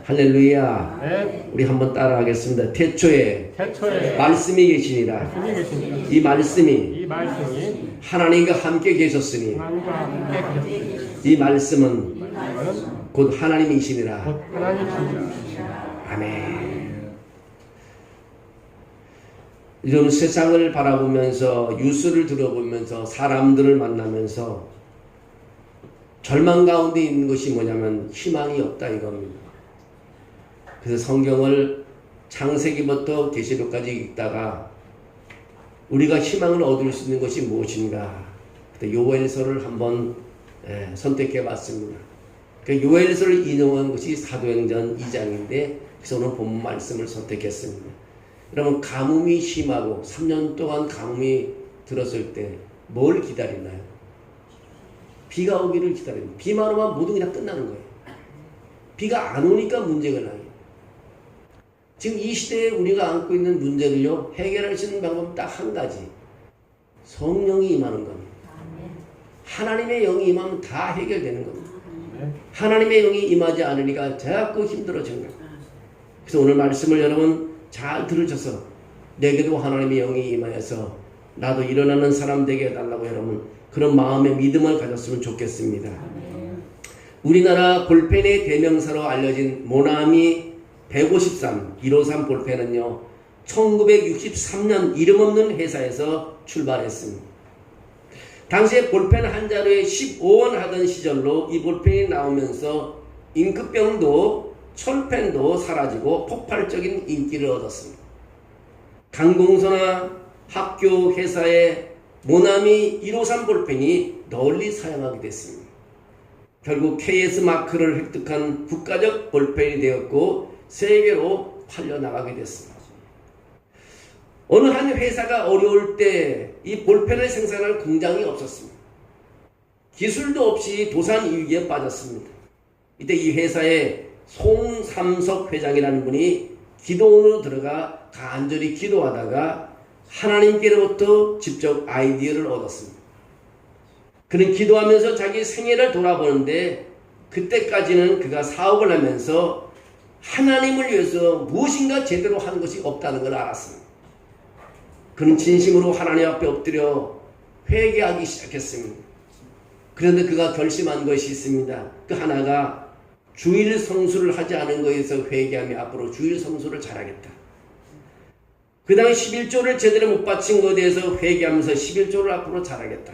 할렐루야. 네. 우리 한번 따라하겠습니다. 태초에 말씀이 계시니라. 이 말씀이 하나님과 함께 계셨으니 이 말씀은 곧 하나님이시니라. 아멘. 요즘 세상을 바라보면서 뉴스를 들어보면서 사람들을 만나면서 절망 가운데 있는 것이 뭐냐면 희망이 없다 이겁니다. 그래서 성경을 창세기부터 계시록까지 읽다가 우리가 희망을 얻을 수 있는 것이 무엇인가? 요엘서를 한번 선택해 봤습니다. 그 요엘서를 인용한 것이 사도행전 2장인데 그래서 오늘 본문 말씀을 선택했습니다. 여러분 가뭄이 심하고 3년 동안 가뭄이 들었을 때 뭘 기다리나요? 비가 오기를 기다립니다. 비만 오면 모든 게 다 끝나는 거예요. 비가 안 오니까 문제가 나요. 지금 이 시대에 우리가 안고 있는 문제를요 해결할 수 있는 방법은 딱 한 가지. 성령이 임하는 겁니다. 하나님의 영이 임하면 다 해결되는 겁니다. 하나님의 영이 임하지 않으니까 자꾸 힘들어지는 거예요. 그래서 오늘 말씀을 여러분 잘 들으셔서 내게도 하나님의 영이 임하여서 나도 일어나는 사람 되게 해달라고 여러분 그런 마음의 믿음을 가졌으면 좋겠습니다. 우리나라 볼펜의 대명사로 알려진 모나미 153, 153 볼펜은요 1963년 이름 없는 회사에서 출발했습니다. 당시에 볼펜 한 자루에 15원 하던 시절로 이 볼펜이 나오면서 잉크병도 철펜도 사라지고 폭발적인 인기를 얻었습니다. 관공서나 학교, 회사에 모나미 153 볼펜이 널리 사용하게 됐습니다. 결국 KS 마크를 획득한 국가적 볼펜이 되었고 세계로 팔려나가게 됐습니다. 어느 한 회사가 어려울 때 이 볼펜을 생산할 공장이 없었습니다. 기술도 없이 도산 위기에 빠졌습니다. 이때 이 회사에 송삼석 회장이라는 분이 기도원으로 들어가 간절히 기도하다가 하나님께로부터 직접 아이디어를 얻었습니다. 그는 기도하면서 자기 생애를 돌아보는데 그때까지는 그가 사업을 하면서 하나님을 위해서 무엇인가 제대로 한 것이 없다는 걸 알았습니다. 그는 진심으로 하나님 앞에 엎드려 회개하기 시작했습니다. 그런데 그가 결심한 것이 있습니다. 그 하나가 주일 성수를 하지 않은 것에서 회개하며 앞으로 주일 성수를 잘하겠다. 그 다음에 11조를 제대로 못 바친 것에 대해서 회개하면서 11조를 앞으로 잘하겠다.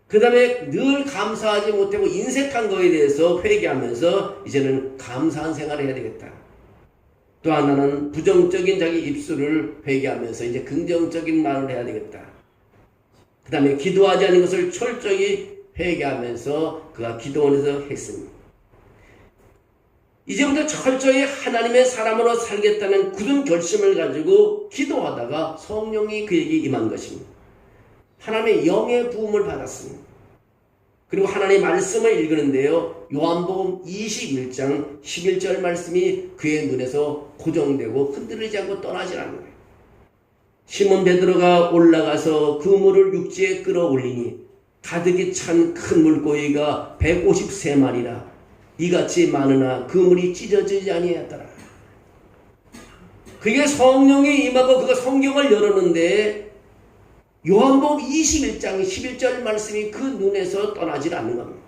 그 다음에 늘 감사하지 못하고 인색한 것에 대해서 회개하면서 이제는 감사한 생활을 해야 되겠다. 또 하나는 부정적인 자기 입술을 회개하면서 이제 긍정적인 말을 해야 되겠다. 그 다음에 기도하지 않은 것을 철저히 회개하면서 그가 기도원에서 했습니다. 이제부터 철저히 하나님의 사람으로 살겠다는 굳은 결심을 가지고 기도하다가 성령이 그에게 임한 것입니다. 하나님의 영의 부음을 받았습니다. 그리고 하나님의 말씀을 읽는데요. 요한복음 21장 11절 말씀이 그의 눈에서 고정되고 흔들리지 않고 떠나지 않는 거예요. 시몬 베드로가 올라가서 그물을 육지에 끌어올리니 가득히 찬 큰 물고기가 153마리라 이같이 많으나 그물이 찢어지지 아니하였더라. 그게 성령이 임하고 그가 성경을 열었는데 요한복음 21장 11절 말씀이 그 눈에서 떠나질 않는 겁니다.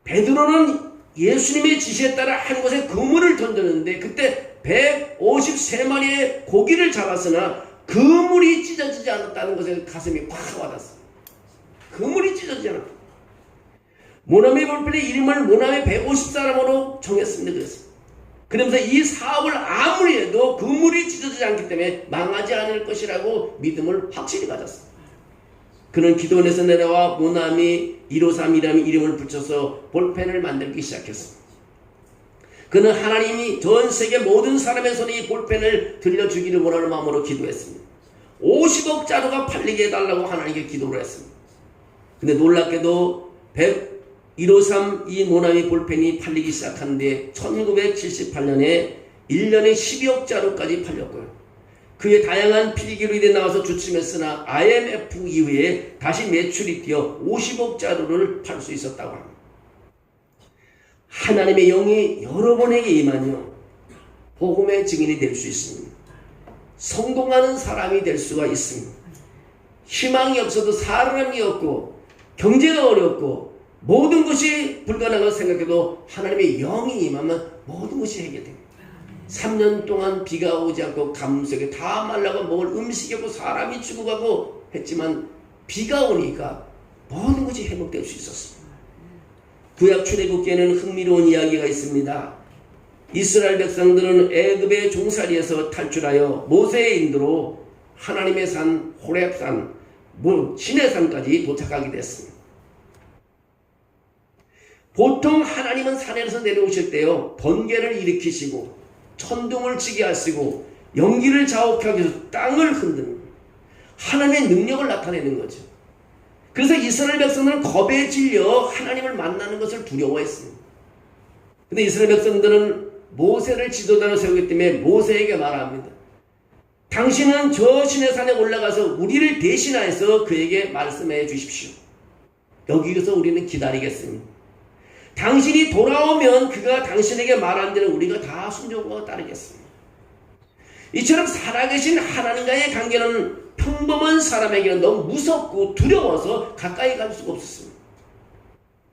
베드로는 예수님의 지시에 따라 한 곳에 그물을 던졌는데 그때 153마리의 고기를 잡았으나 그물이 찢어지지 않았다는 것에 가슴이 확 와닿았어요. 그물이 찢어지지 않았다. 모나미 볼펜의 이름을 모나미 150사람으로 정했습니다. 그랬습니다. 그러면서 이 사업을 아무리 해도 그물이 찢어지지 않기 때문에 망하지 않을 것이라고 믿음을 확실히 가졌습니다. 그는 기도원에서 내려와 모나미 153이라는 이름을 붙여서 볼펜을 만들기 시작했습니다. 그는 하나님이 전 세계 모든 사람의 손에 이 볼펜을 들려주기를 원하는 마음으로 기도했습니다. 50억 자루가 팔리게 해달라고 하나님께 기도를 했습니다. 근데 놀랍게도 153 이 모나미 볼펜이 팔리기 시작하는데 1978년에 1년에 12억 자루까지 팔렸고요. 그의 다양한 필기로 인해 나와서 주춤했으나 IMF 이후에 다시 매출이 뛰어 50억 자루를 팔 수 있었다고 합니다. 하나님의 영이 여러분에게 임하며 복음의 증인이 될 수 있습니다. 성공하는 사람이 될 수가 있습니다. 희망이 없어도 사람이 없고 경제가 어렵고 모든 것이 불가능하다고 생각해도 하나님의 영이 임하면 모든 것이 해결됩니다. 3년 동안 비가 오지 않고 감석에 다 말라고 먹을 음식이 없고 사람이 죽어가고 했지만 비가 오니까 모든 것이 회복될 수 있었습니다. 구약 출애굽기에는 흥미로운 이야기가 있습니다. 이스라엘 백성들은 애굽의 종살이에서 탈출하여 모세의 인도로 하나님의 산 호렙산, 시내산까지 도착하게 됐습니다. 보통 하나님은 산에서 내려오실 때요, 번개를 일으키시고 천둥을 치게 하시고 연기를 자욱하게 해서 땅을 흔드는 하나님의 능력을 나타내는 거죠. 그래서 이스라엘 백성들은 겁에 질려 하나님을 만나는 것을 두려워했습니다. 근데 이스라엘 백성들은 모세를 지도자로 세우기 때문에 모세에게 말합니다. 당신은 저 시내산에 올라가서 우리를 대신하여서 그에게 말씀해 주십시오. 여기서 우리는 기다리겠습니다. 당신이 돌아오면 그가 당신에게 말한 대로 우리가 다 순종하고 따르겠습니다. 이처럼 살아계신 하나님과의 관계는 평범한 사람에게는 너무 무섭고 두려워서 가까이 갈 수가 없었습니다.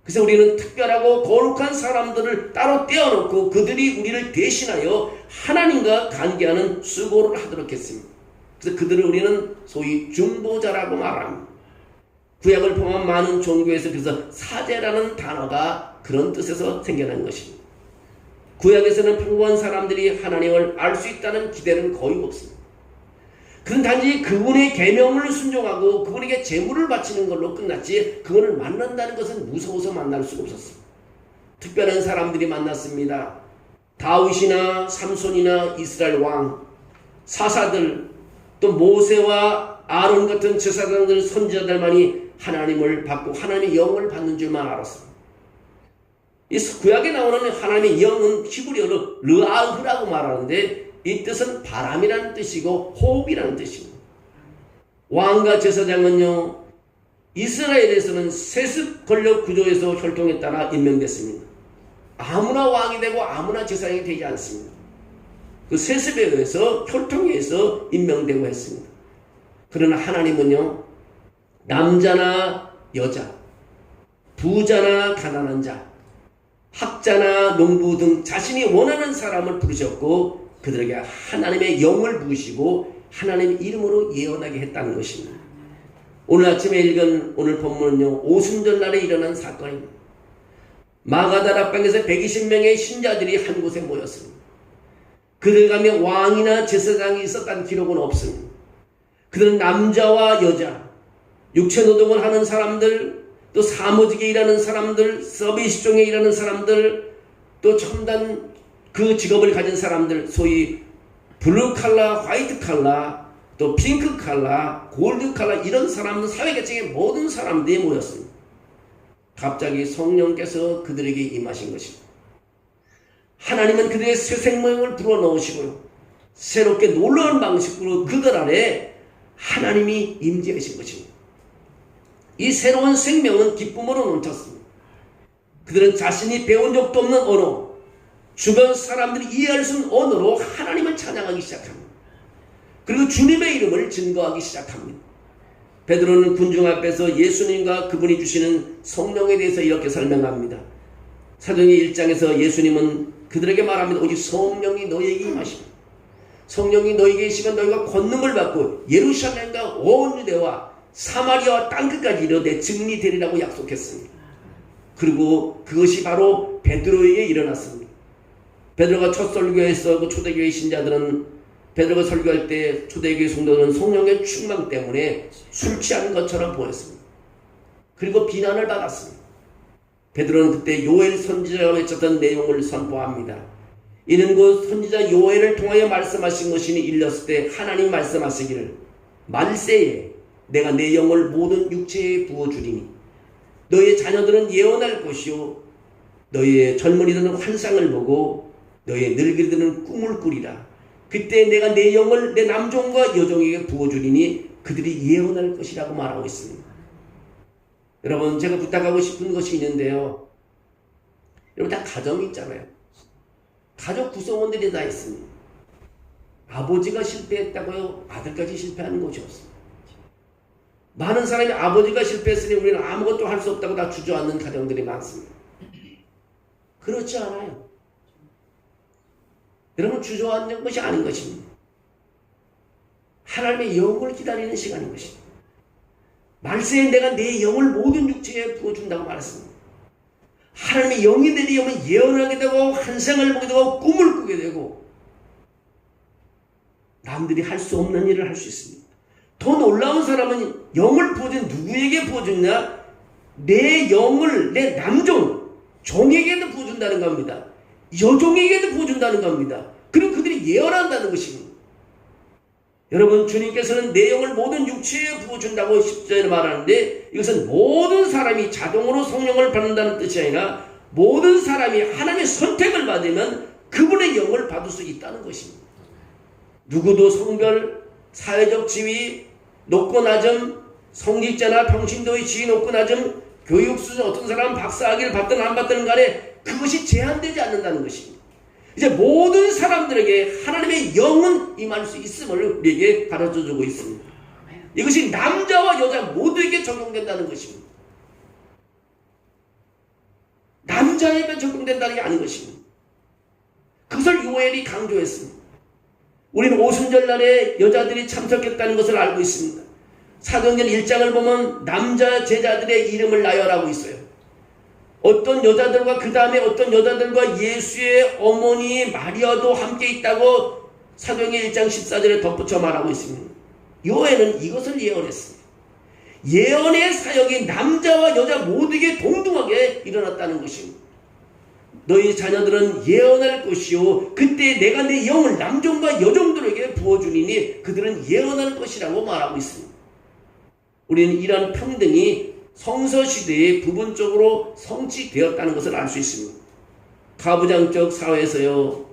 그래서 우리는 특별하고 거룩한 사람들을 따로 떼어놓고 그들이 우리를 대신하여 하나님과 관계하는 수고를 하도록 했습니다. 그래서 그들을 우리는 소위 중보자라고 말합니다. 구약을 포함한 많은 종교에서 그래서 사제라는 단어가 그런 뜻에서 생겨난 것입니다. 구약에서는 평범한 사람들이 하나님을 알 수 있다는 기대는 거의 없습니다. 그는 단지 그분의 계명을 순종하고 그분에게 제물을 바치는 걸로 끝났지 그분을 만난다는 것은 무서워서 만날 수가 없었습니다. 특별한 사람들이 만났습니다. 다윗이나 삼손이나 이스라엘 왕, 사사들, 또 모세와 아론 같은 제사장들, 선지자들만이 하나님을 받고 하나님의 영을 받는 줄만 알았습니다. 이 구약에 나오는 하나님의 영은 히브리어로 르아흐라고 말하는데 이 뜻은 바람이라는 뜻이고 호흡이라는 뜻입니다. 왕과 제사장은요, 이스라엘에서는 세습 권력 구조에서 혈통에 따라 임명됐습니다. 아무나 왕이 되고 아무나 제사장이 되지 않습니다. 그 세습에 의해서 혈통에 의해서 임명되고 했습니다. 그러나 하나님은요, 남자나 여자, 부자나 가난한 자, 학자나 농부 등 자신이 원하는 사람을 부르셨고 그들에게 하나님의 영을 부으시고 하나님의 이름으로 예언하게 했다는 것입니다. 오늘 아침에 읽은 오늘 본문은요, 오순절날에 일어난 사건입니다. 마가다라 방에서 120명의 신자들이 한 곳에 모였습니다. 그들 가운데 왕이나 제사장이 있었다는 기록은 없습니다. 그들은 남자와 여자, 육체노동을 하는 사람들, 또 사무직에 일하는 사람들, 서비스종에 일하는 사람들, 또 첨단 그 직업을 가진 사람들, 소위 블루 칼라, 화이트 칼라, 또 핑크 칼라, 골드 칼라, 이런 사람들, 사회계층의 모든 사람들이 모였습니다. 갑자기 성령께서 그들에게 임하신 것입니다. 하나님은 그들의 새 생명을 불어넣으시고요, 새롭게 놀라운 방식으로 그들 안에 하나님이 임재하신 것입니다. 이 새로운 생명은 기쁨으로 넘쳤습니다. 그들은 자신이 배운 적도 없는 언어, 주변 사람들이 이해할 수 있는 언어로 하나님을 찬양하기 시작합니다. 그리고 주님의 이름을 증거하기 시작합니다. 베드로는 군중 앞에서 예수님과 그분이 주시는 성령에 대해서 이렇게 설명합니다. 사도행전 1장에서 예수님은 그들에게 말합니다. 오직 성령이 너희에게 임하시고 성령이 너희에게 계시면 너희가 권능을 받고 예루살렘과 온 유대와 사마리아와 땅끝까지 이르러 내 증인이 되리라고 약속했습니다. 그리고 그것이 바로 베드로에게 일어났습니다. 베드로가 첫 설교에서 초대교회 신자들은 베드로가 설교할 때 초대교회 성도들은 성령의 충만 때문에 술 취한 것처럼 보였습니다. 그리고 비난을 받았습니다. 베드로는 그때 요엘 선지자가 외쳤던 내용을 선포합니다. 이는 곧 선지자 요엘을 통하여 말씀하신 것이니 일렀을 때 하나님 말씀하시기를 말세에 내가 내 영을 모든 육체에 부어주리니 너희의 자녀들은 예언할 것이요 너희의 젊은이들은 환상을 보고 너희의 늙은이들은 꿈을 꾸리라. 그때 내가 내 영을 내 남종과 여종에게 부어주리니 그들이 예언할 것이라고 말하고 있습니다. 여러분, 제가 부탁하고 싶은 것이 있는데요. 여러분 다 가정이 있잖아요. 가족 구성원들이 다 있습니다. 아버지가 실패했다고요 아들까지 실패하는 것이 없습니다. 많은 사람이 아버지가 실패했으니 우리는 아무것도 할 수 없다고 다 주저앉는 가정들이 많습니다. 그렇지 않아요. 여러분 주저앉는 것이 아닌 것입니다. 하나님의 영을 기다리는 시간인 것입니다. 말씀에 내가 내 영을 모든 육체에 부어준다고 말했습니다. 하나님의 영이 내리면 예언하게 되고 환상을 보게 되고 꿈을 꾸게 되고 남들이 할 수 없는 일을 할 수 있습니다. 더 놀라운 사람은 영을 부어준 누구에게 부어주냐? 내 영을 내 남종 종에게도 부어준다는 겁니다. 여종에게도 부어준다는 겁니다. 그리고 그들이 예언한다는 것입니다. 여러분 주님께서는 내 영을 모든 육체에 부어준다고 10절에 말하는데 이것은 모든 사람이 자동으로 성령을 받는다는 뜻이 아니라 모든 사람이 하나님의 선택을 받으면 그분의 영을 받을 수 있다는 것입니다. 누구도 성별, 사회적 지위, 높고 낮음, 성직자나 평신도의 지위 높고 낮음, 교육 수준 어떤 사람은 박사학위를 받든 안 받든 간에 그것이 제한되지 않는다는 것입니다. 이제 모든 사람들에게 하나님의 영은 임할 수 있음을 우리에게 가르쳐주고 있습니다. 이것이 남자와 여자 모두에게 적용된다는 것입니다. 남자에게 적용된다는 게 아닌 것입니다. 그것을 요엘이 강조했습니다. 우리는 오순절날에 여자들이 참석했다는 것을 알고 있습니다. 사도행전 1장을 보면 남자 제자들의 이름을 나열하고 있어요. 어떤 여자들과 그 다음에 어떤 여자들과 예수의 어머니 마리아도 함께 있다고 사도행전 1장 14절에 덧붙여 말하고 있습니다. 요엘은 이것을 예언했습니다. 예언의 사역이 남자와 여자 모두에게 동등하게 일어났다는 것입니다. 너희 자녀들은 예언할 것이요 그때 내가 내 영을 남종과 여종들에게 부어주리니 그들은 예언할 것이라고 말하고 있습니다. 우리는 이러한 평등이 성서시대에 부분적으로 성취되었다는 것을 알 수 있습니다. 가부장적 사회에서요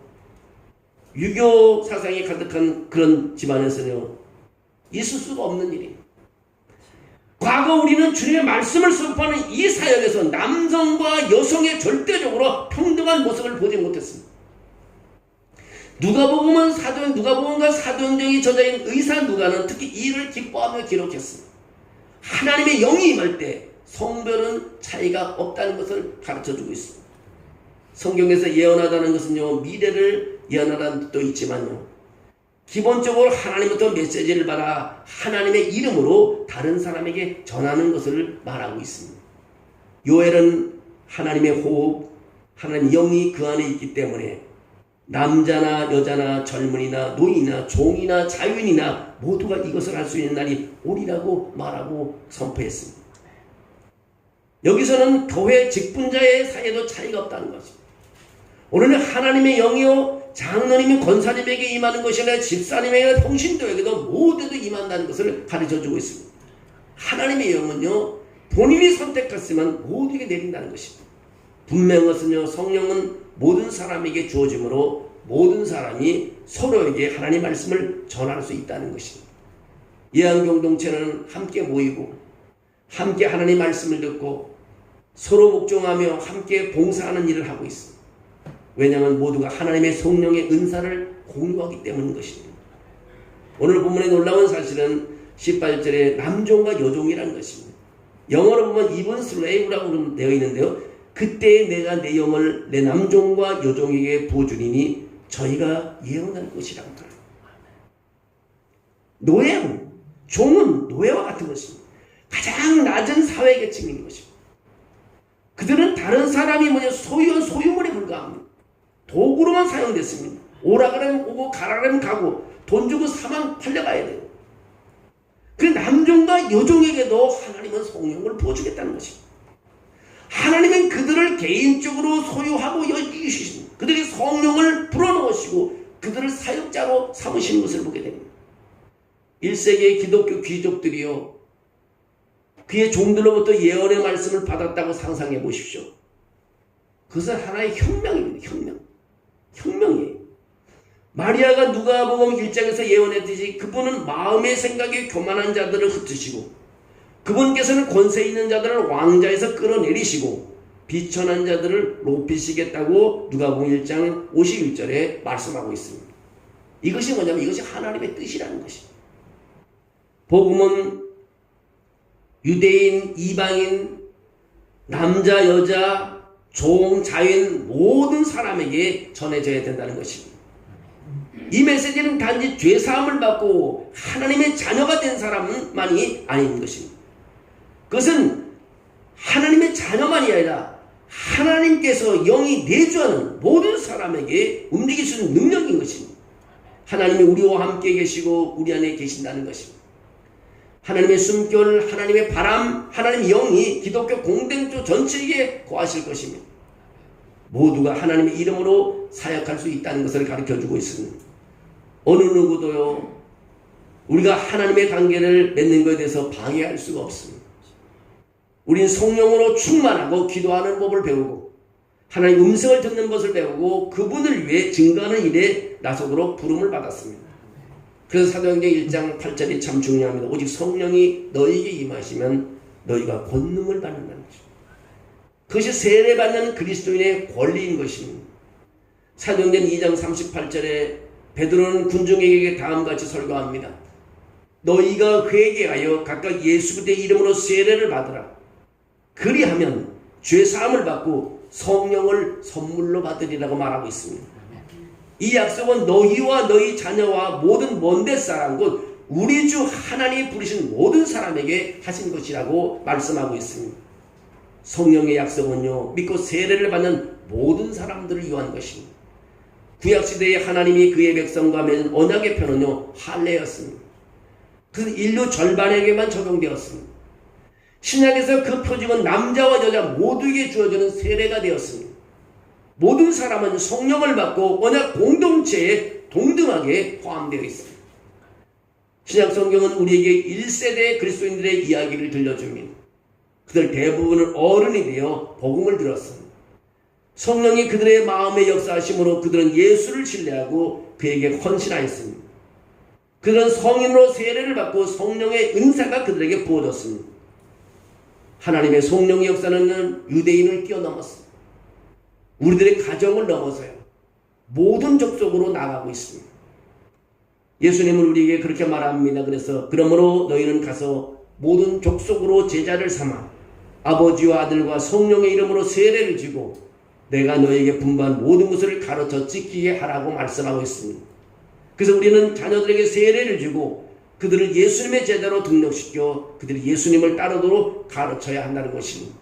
유교 사상이 가득한 그런 집안에서요 있을 수가 없는 일이에요. 과거 우리는 주님의 말씀을 선포하는 이 사역에서 남성과 여성의 절대적으로 평등한 모습을 보지 못했습니다. 누가복음과 사도행전이 저자인 의사 누가는 특히 이를 기뻐하며 기록했습니다. 하나님의 영이 임할 때 성별은 차이가 없다는 것을 가르쳐주고 있습니다. 성경에서 예언하다는 것은요 미래를 예언하다는 뜻도 있지만요 기본적으로 하나님부터 메시지를 받아 하나님의 이름으로 다른 사람에게 전하는 것을 말하고 있습니다. 요엘은 하나님의 호흡, 하나님의 영이 그 안에 있기 때문에 남자나 여자나 젊은이나 노인이나 종이나 자유인이나 모두가 이것을 할 수 있는 날이 오리라고 말하고 선포했습니다. 여기서는 교회 직분자의 사이에도 차이가 없다는 것입니다. 오늘은 하나님의 영이요 장로님이 권사님에게 임하는 것이 아니라 집사님에게 통신도에게도 모두도 임한다는 것을 가르쳐주고 있습니다. 하나님의 영은요 본인이 선택했으면 모두에게 내린다는 것입니다. 분명한 것은요 성령은 모든 사람에게 주어지므로 모든 사람이 서로에게 하나님의 말씀을 전할 수 있다는 것입니다. 예언공동체는 함께 모이고 함께 하나님의 말씀을 듣고 서로 목종하며 함께 봉사하는 일을 하고 있습니다. 왜냐하면 모두가 하나님의 성령의 은사를 공유하기 때문인 것입니다. 오늘 본문의 놀라운 사실은 18절에 남종과 여종이라는 것입니다. 영어로 보면 even slave라고 되어 있는데요. 그때 내가 내 영을 내 남종과 여종에게 부어주리니 저희가 예언할 것이라고 말합니다. 노예는 종은 노예와 같은 것입니다. 가장 낮은 사회계층인 것입니다. 그들은 다른 사람이 소유한 소유물에 불과합니다. 도구로만 사용됐습니다. 오라 그러면 오고 가라 그러면 가고 돈 주고 사면 팔려가야 돼요. 그 남종과 여종에게도 하나님은 성령을 부어주겠다는 것입니다. 하나님은 그들을 개인적으로 소유하고 여기시십니다. 그들이 성령을 불어넣으시고 그들을 사역자로 삼으시는 것을 보게 됩니다. 1세기의 기독교 귀족들이요 그의 종들로부터 예언의 말씀을 받았다고 상상해 보십시오. 그것은 하나의 혁명입니다. 혁명이에요. 마리아가 누가복음 1장에서 예언했듯이 그분은 마음의 생각에 교만한 자들을 흩으시고 그분께서는 권세 있는 자들을 왕자에서 끌어내리시고 비천한 자들을 높이시겠다고 누가복음 1장 51절에 말씀하고 있습니다. 이것이 뭐냐면 이것이 하나님의 뜻이라는 것입니다. 복음은 유대인, 이방인, 남자, 여자, 종, 자유인 모든 사람에게 전해져야 된다는 것입니다. 이 메시지는 단지 죄사함을 받고 하나님의 자녀가 된 사람만이 아닌 것입니다. 그것은 하나님의 자녀만이 아니라 하나님께서 영이 내주하는 모든 사람에게 움직일 수 있는 능력인 것입니다. 하나님이 우리와 함께 계시고 우리 안에 계신다는 것입니다. 하나님의 숨결, 하나님의 바람, 하나님의 영이 기독교 공동체 전체에게 거하실 것입니다. 모두가 하나님의 이름으로 사역할 수 있다는 것을 가르쳐주고 있습니다. 어느 누구도요, 우리가 하나님의 관계를 맺는 것에 대해서 방해할 수가 없습니다. 우린 성령으로 충만하고 기도하는 법을 배우고 하나님의 음성을 듣는 것을 배우고 그분을 위해 증거하는 일에 나서도록 부름을 받았습니다. 그래서 사도행전 1장 8절이 참 중요합니다. 오직 성령이 너희에게 임하시면 너희가 권능을 받는다는 것입니다. 그것이 세례받는 그리스도인의 권리인 것입니다. 사도행전 2장 38절에 베드로는 군중에게 다음과 같이 설교합니다. 너희가 회개하여 각각 예수 그리스도의 이름으로 세례를 받으라. 그리하면 죄사함을 받고 성령을 선물로 받으리라고 말하고 있습니다. 이 약속은 너희와 너희 자녀와 모든 먼데 사람 곧 우리 주 하나님이 부르신 모든 사람에게 하신 것이라고 말씀하고 있습니다. 성령의 약속은요, 믿고 세례를 받는 모든 사람들을 위한 것입니다. 구약시대에 하나님이 그의 백성과 맺은 언약의 표는요, 할례였습니다. 그래서 인류 절반에게만 적용되었습니다. 신약에서 그 표징은 남자와 여자 모두에게 주어지는 세례가 되었습니다. 모든 사람은 성령을 받고 언약 공동체에 동등하게 포함되어 있습니다. 신약 성경은 우리에게 1세대 그리스도인들의 이야기를 들려줍니다. 그들 대부분은 어른이 되어 복음을 들었습니다. 성령이 그들의 마음에 역사하심으로 그들은 예수를 신뢰하고 그에게 헌신하였습니다. 그들은 성인으로 세례를 받고 성령의 은사가 그들에게 부어졌습니다. 하나님의 성령의 역사는 유대인을 뛰어넘었습니다. 우리들의 가정을 넘어서요, 모든 족속으로 나가고 있습니다. 예수님은 우리에게 그렇게 말합니다. 그래서 그러므로 너희는 가서 모든 족속으로 제자를 삼아 아버지와 아들과 성령의 이름으로 세례를 지고 내가 너에게 분부한 모든 것을 가르쳐 지키게 하라고 말씀하고 있습니다. 그래서 우리는 자녀들에게 세례를 주고 그들을 예수님의 제자로 등록시켜 그들이 예수님을 따르도록 가르쳐야 한다는 것입니다.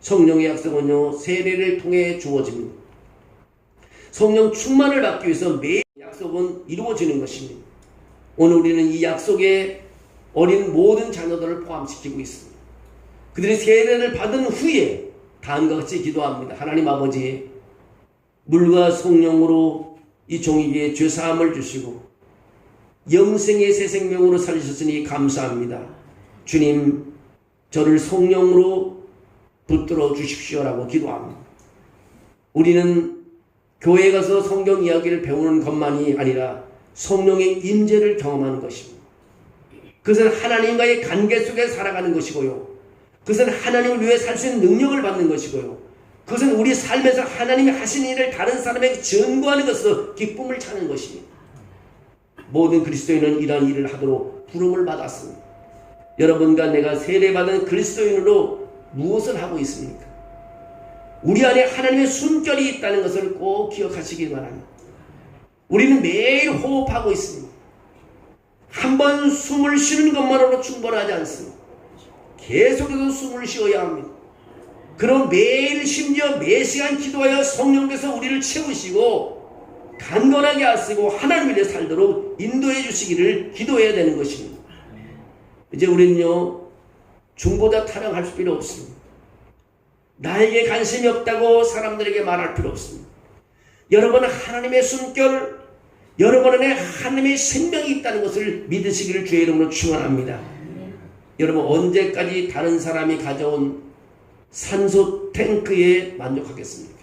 성령의 약속은요, 세례를 통해 주어집니다. 성령 충만을 받기 위해서 매일 약속은 이루어지는 것입니다. 오늘 우리는 이 약속에 어린 모든 자녀들을 포함시키고 있습니다. 그들이 세례를 받은 후에 다음과 같이 기도합니다. 하나님 아버지, 물과 성령으로 이 종에게 죄사함을 주시고 영생의 새 생명으로 살리셨으니 감사합니다. 주님, 저를 성령으로 붙들어 주십시오라고 기도합니다. 우리는 교회에 가서 성경 이야기를 배우는 것만이 아니라 성령의 임재를 경험하는 것입니다. 그것은 하나님과의 관계 속에 살아가는 것이고요, 그것은 하나님을 위해 살 수 있는 능력을 받는 것이고요, 그것은 우리 삶에서 하나님이 하신 일을 다른 사람에게 증거하는 것으로 기쁨을 찾는 것입니다. 모든 그리스도인은 이러한 일을 하도록 부름을 받았습니다. 여러분과 내가 세례받은 그리스도인으로 무엇을 하고 있습니까? 우리 안에 하나님의 숨결이 있다는 것을 꼭 기억하시기 바랍니다. 우리는 매일 호흡하고 있습니다. 한 번 숨을 쉬는 것만으로 충분하지 않습니다. 계속해서 숨을 쉬어야 합니다. 그럼 매일 심지어 매시간 기도하여 성령께서 우리를 채우시고 강건하게 하시고 하나님 위해 살도록 인도해 주시기를 기도해야 되는 것입니다. 이제 우리는요, 중보자 타령할 필요 없습니다. 나에게 관심이 없다고 사람들에게 말할 필요 없습니다. 여러분은 하나님의 숨결, 여러분 안에 하나님의 생명이 있다는 것을 믿으시기를 주의 이름으로 축원합니다. 여러분, 언제까지 다른 사람이 가져온 산소 탱크에 만족하겠습니까?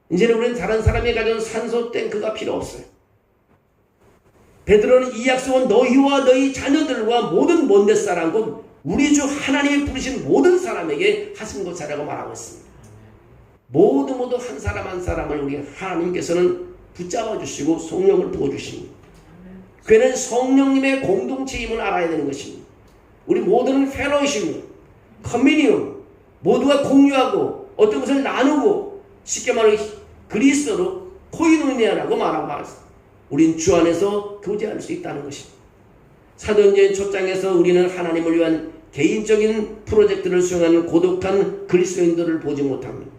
이제는 우리는 다른 사람이 가져온 산소 탱크가 필요 없어요. 베드로는 이 약속은 너희와 너희 자녀들과 모든 먼데 사람 곧 우리 주 하나님이 부르신 모든 사람에게 하신 것이라고 말하고 있습니다. 모두 한 사람 한 사람을 우리 하나님께서는 붙잡아 주시고 성령을 부어주십니다. 그는 성령님의 공동체임을 알아야 되는 것입니다. 우리 모두는 펠로십, 커뮤니언, 모두가 공유하고 어떤 것을 나누고 쉽게 말해 그리스도로 코이노니아라고 말하고 있습니다. 우린 주 안에서 교제할 수 있다는 것입니다. 사도행전 첫 장에서 우리는 하나님을 위한 개인적인 프로젝트를 수행하는 고독한 그리스도인들을 보지 못합니다.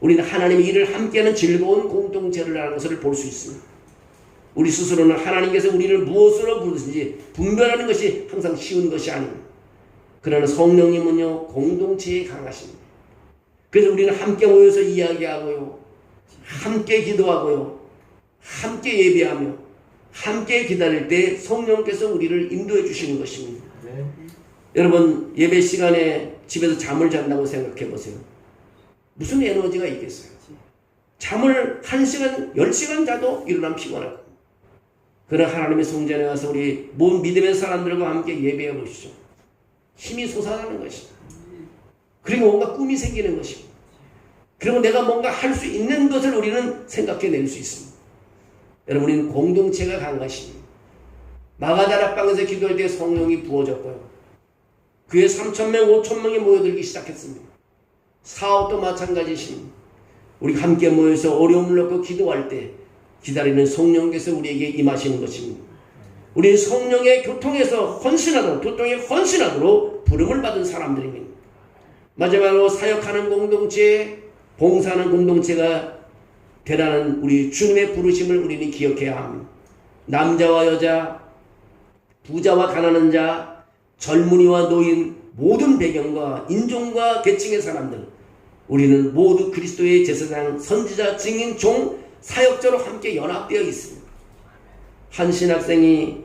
우리는 하나님의 일을 함께하는 즐거운 공동체를 하는 것을 볼 수 있습니다. 우리 스스로는 하나님께서 우리를 무엇으로 부르신지 분별하는 것이 항상 쉬운 것이 아닙니다. 그러나 성령님은요, 공동체에 강하십니다. 그래서 우리는 함께 모여서 이야기하고요, 함께 기도하고요, 함께 예배하며 함께 기다릴 때 성령께서 우리를 인도해 주시는 것입니다. 네. 여러분, 예배 시간에 집에서 잠을 잔다고 생각해 보세요. 무슨 에너지가 있겠어요? 잠을 1시간, 10시간 자도 일어나면 피곤할 겁니다. 그러나 하나님의 성전에 와서 우리 모든 믿음의 사람들과 함께 예배해 보시죠. 힘이 솟아나는 것입니다. 그리고 뭔가 꿈이 생기는 것입니다. 그리고 내가 뭔가 할 수 있는 것을 우리는 생각해낼 수 있습니다. 여러분, 우리는 공동체가 강하십니다. 마가다락방에서 기도할 때 성령이 부어졌고요. 그에 3,000명, 5,000명이 모여들기 시작했습니다. 사업도 마찬가지십니다. 우리 함께 모여서 어려움을 놓고 기도할 때 기다리는 성령께서 우리에게 임하시는 것입니다. 우리는 성령의 교통에서 헌신하도록, 교통에 헌신하도록 부름을 받은 사람들입니다. 마지막으로 사역하는 공동체, 봉사하는 공동체가 되라는 우리 주님의 부르심을 우리는 기억해야 합니다. 남자와 여자, 부자와 가난한 자, 젊은이와 노인, 모든 배경과 인종과 계층의 사람들, 우리는 모두 그리스도의 제사장, 선지자, 증인, 종, 사역자로 함께 연합되어 있습니다. 한 신학생이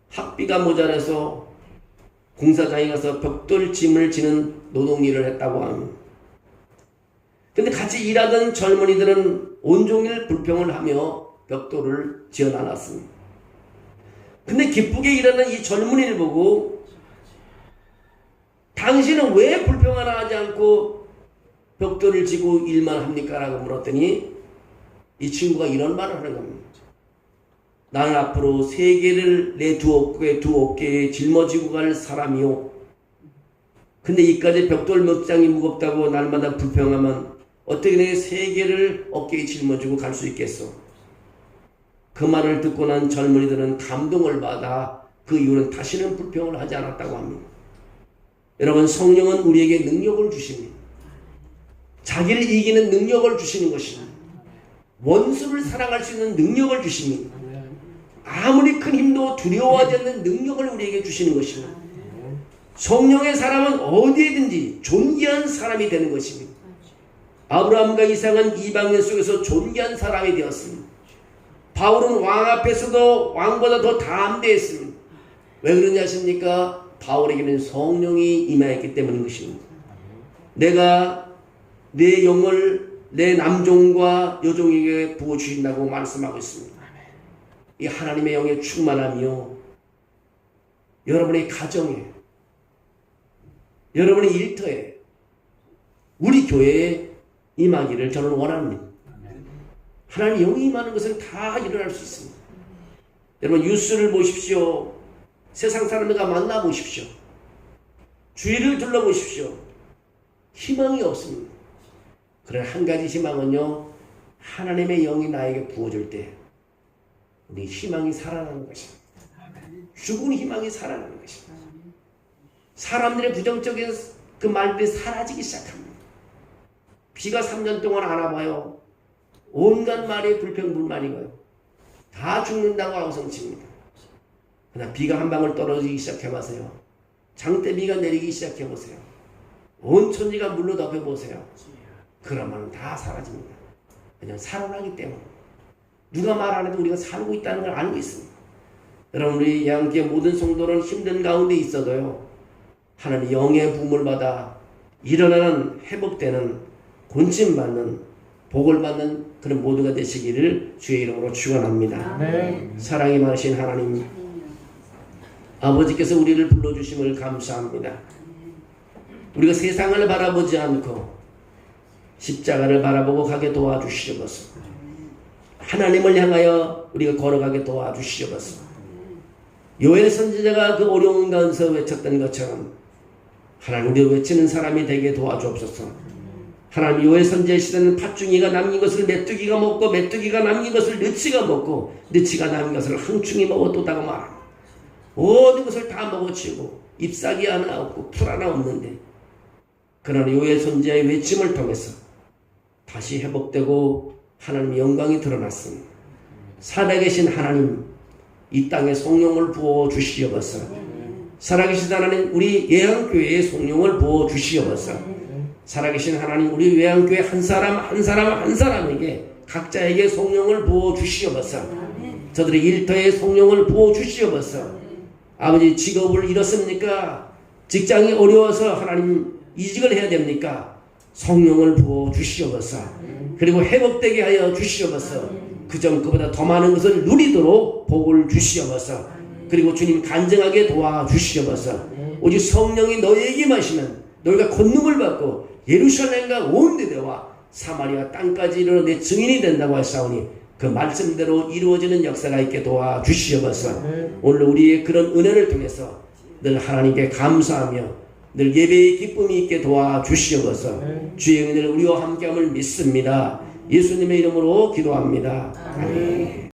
학비가 모자라서 공사장에 가서 벽돌 짐을 지는 노동일을 했다고 합니다. 근데 같이 일하던 젊은이들은 온종일 불평을 하며 벽돌을 지어놔놨습니다. 근데 기쁘게 일하는 이 젊은이를 보고 당신은 왜 불평 하나 하지 않고 벽돌을 지고 일만 합니까? 라고 물었더니 이 친구가 이런 말을 하는 겁니다. 나는 앞으로 세계를 내 두 어깨에 짊어지고 갈 사람이요. 근데 이까지 벽돌 몇 장이 무겁다고 날마다 불평하면 어떻게 내 세계를 어깨에 짊어지고 갈 수 있겠어? 그 말을 듣고 난 젊은이들은 감동을 받아 그 이후는 다시는 불평을 하지 않았다고 합니다. 여러분, 성령은 우리에게 능력을 주십니다. 자기를 이기는 능력을 주시는 것입니다. 원수를 사랑할 수 있는 능력을 주십니다. 아무리 큰 힘도 두려워하지 않는 능력을 우리에게 주시는 것입니다. 성령의 사람은 어디에든지 존귀한 사람이 되는 것입니다. 아브라함과 이삭은 이방인 속에서 존귀한 사람이 되었습니다. 바울은 왕 앞에서도 왕보다 더 담대했습니다. 왜 그런지 아십니까? 바울에게는 성령이 임하였기 때문인 것입니다. 내가 내 영을 내 남종과 여종에게 부어주신다고 말씀하고 있습니다. 이 하나님의 영의 충만함이요, 여러분의 가정에, 여러분의 일터에, 우리 교회에 임하기를 저는 원합니다. 하나님의 영이 임하는 것은 다 일어날 수 있습니다. 여러분, 뉴스를 보십시오. 세상 사람들과 만나보십시오. 주위를 둘러보십시오. 희망이 없습니다. 그러나 한 가지 희망은요, 하나님의 영이 나에게 부어줄 때 우리 희망이 살아나는 것입니다. 죽은 희망이 살아나는 것입니다. 사람들의 부정적인 그 말들이 사라지기 시작합니다. 비가 3년 동안 안 와봐요. 온갖 말에 불평불만이고요. 다 죽는다고 아우성칩니다. 그러나 비가 한 방울 떨어지기 시작해보세요. 장대비가 내리기 시작해보세요. 온 천지가 물로 덮여보세요. 그러면 다 사라집니다. 그냥 살아나기 때문에. 누가 말 안 해도 우리가 살고 있다는 걸 알고 있습니다. 여러분, 우리 양교회 모든 성도는 힘든 가운데 있어도요, 하나님 영의 부음을 받아 일어나는, 회복되는, 곤침받는, 복을 받는 그런 모두가 되시기를 주의 이름으로 축원합니다. 사랑이 많으신 하나님, 아버지께서 우리를 불러주심을 감사합니다. 우리가 세상을 바라보지 않고 십자가를 바라보고 가게 도와주시옵소서. 하나님을 향하여 우리가 걸어가게 도와주시옵소서. 요엘 선지자가 그 어려운 가운데서 외쳤던 것처럼 하나님 우리가 외치는 사람이 되게 도와주옵소서. 하나님 요엘 선지자의 시대는 팥중이가 남긴 것을 메뚜기가 먹고 메뚜기가 남긴 것을 느치가 먹고 느치가 남긴 것을 항충이 먹어도다가 말합니다. 모든 것을 다 먹어치우고 잎사귀 하나 없고 풀 하나 없는데 그러나 요엘 선지자의 외침을 통해서 다시 회복되고 하나님의 영광이 드러났습니다. 살아계신 하나님 이 땅에 성령을 부어 주시옵소서. 살아계신 하나님 우리 예양교회에 성령을 부어 주시옵소서. 살아계신 하나님 우리 예양교회 한 사람 한 사람에게 각자에게 성령을 부어 주시옵소서. 저들의 일터에 성령을 부어 주시옵소서. 아버지 직업을 잃었습니까? 직장이 어려워서 하나님 이직을 해야 됩니까? 성령을 부어 주시옵소서. 그리고 회복되게 하여 주시옵소서. 그전 그보다 더 많은 것을 누리도록 복을 주시옵소서. 그리고 주님 간증하게 도와주시옵소서. 오직 성령이 너희에게 마시면 너희가 권능을 받고 예루살렘과 온 유대와 사마리아 땅까지 이르러 내 증인이 된다고 하사오니 그 말씀대로 이루어지는 역사가 있게 도와주시옵소서. 오늘 우리의 그런 은혜를 통해서 늘 하나님께 감사하며 늘 예배의 기쁨이 있게 도와주시옵소서. 주의 은혜를 우리와 함께함을 믿습니다. 예수님의 이름으로 기도합니다. 아멘.